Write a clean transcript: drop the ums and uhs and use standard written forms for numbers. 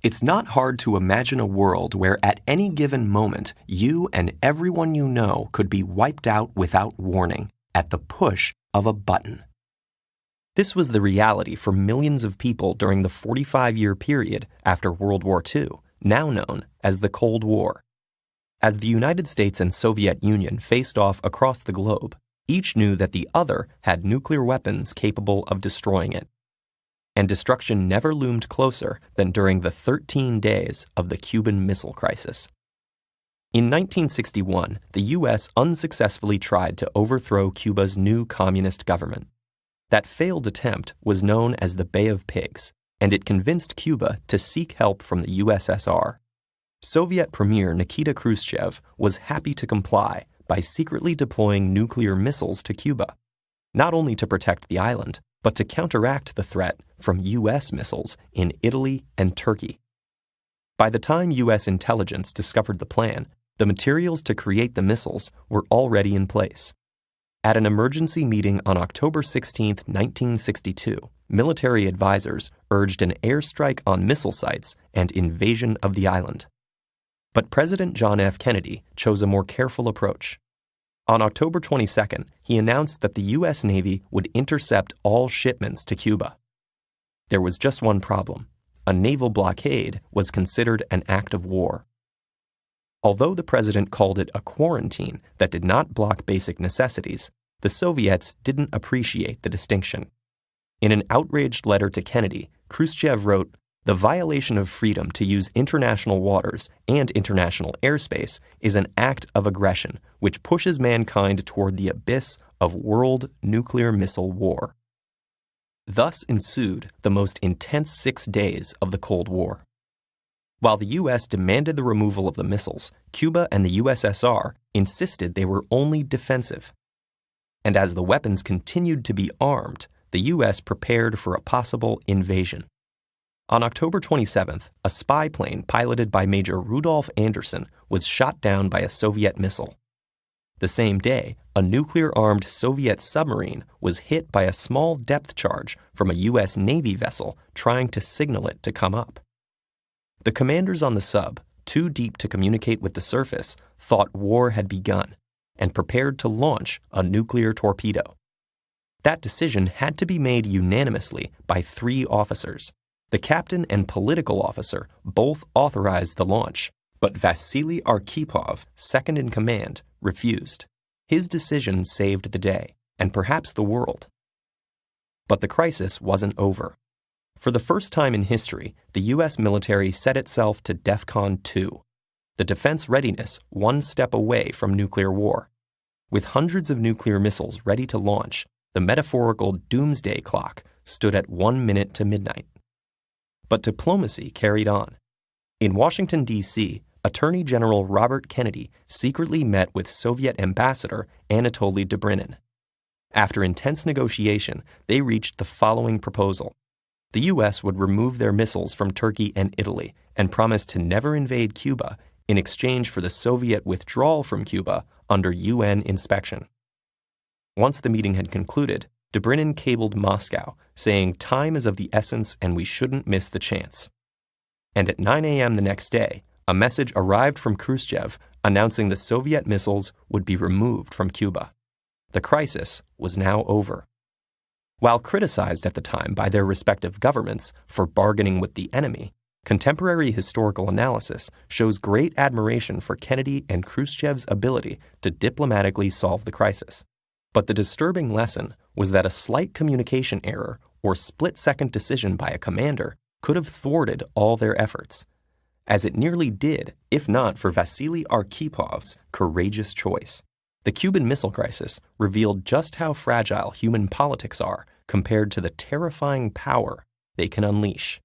It's not hard to imagine a world where at any given moment, you and everyone you know could be wiped out without warning at the push of a button. This was the reality for millions of people during the 45-year period after World War II, now known as the Cold War. As the United States and Soviet Union faced off across the globe, each knew that the other had nuclear weapons capable of destroying it. And destruction never loomed closer than during the 13 days of the Cuban Missile Crisis. In 1961, the U.S. unsuccessfully tried to overthrow Cuba's new communist government. That failed attempt was known as the Bay of Pigs, and it convinced Cuba to seek help from the USSR. Soviet Premier Nikita Khrushchev was happy to comply by secretly deploying nuclear missiles to Cuba, not only to protect the island, but to counteract the threat from U.S. missiles in Italy and Turkey. By the time U.S. intelligence discovered the plan, the materials to create the missiles were already in place. At an emergency meeting on October 16, 1962, military advisors urged an airstrike on missile sites and invasion of the island. But President John F. Kennedy chose a more careful approach. On October 22, he announced that the U.S. Navy would intercept all shipments to Cuba. There was just one problem. A naval blockade was considered an act of war. Although the president called it a quarantine that did not block basic necessities, the Soviets didn't appreciate the distinction. In an outraged letter to Kennedy, Khrushchev wrote, "The violation of freedom to use international waters and international airspace is an act of aggression which pushes mankind toward the abyss of world nuclear missile war." Thus ensued the most intense 6 days of the Cold War. While the U.S. demanded the removal of the missiles, Cuba and the USSR insisted they were only defensive. And as the weapons continued to be armed, the U.S. prepared for a possible invasion. On October 27th, a spy plane piloted by Major Rudolf Anderson was shot down by a Soviet missile. The same day, a nuclear-armed Soviet submarine was hit by a small depth charge from a U.S. Navy vessel trying to signal it to come up. The commanders on the sub, too deep to communicate with the surface, thought war had begun and prepared to launch a nuclear torpedo. That decision had to be made unanimously by 3 officers. The captain and political officer both authorized the launch, but Vasily Arkhipov, second in command, refused. His decision saved the day, and perhaps the world. But the crisis wasn't over. For the first time in history, the U.S. military set itself to DEFCON 2, the defense readiness one step away from nuclear war. With hundreds of nuclear missiles ready to launch, the metaphorical doomsday clock stood at 1 minute to midnight. But diplomacy carried on. In Washington, D.C., Attorney General Robert Kennedy secretly met with Soviet Ambassador Anatoly Dobrynin. After intense negotiation, they reached the following proposal. The U.S. would remove their missiles from Turkey and Italy and promise to never invade Cuba in exchange for the Soviet withdrawal from Cuba under UN inspection. Once the meeting had concluded, Dobrynin cabled Moscow, saying time is of the essence and we shouldn't miss the chance. And at 9 a.m. the next day, a message arrived from Khrushchev announcing the Soviet missiles would be removed from Cuba. The crisis was now over. While criticized at the time by their respective governments for bargaining with the enemy, contemporary historical analysis shows great admiration for Kennedy and Khrushchev's ability to diplomatically solve the crisis. But the disturbing lesson was that a slight communication error or split-second decision by a commander could have thwarted all their efforts, as it nearly did, if not for Vasily Arkhipov's courageous choice. The Cuban Missile Crisis revealed just how fragile human politics are compared to the terrifying power they can unleash.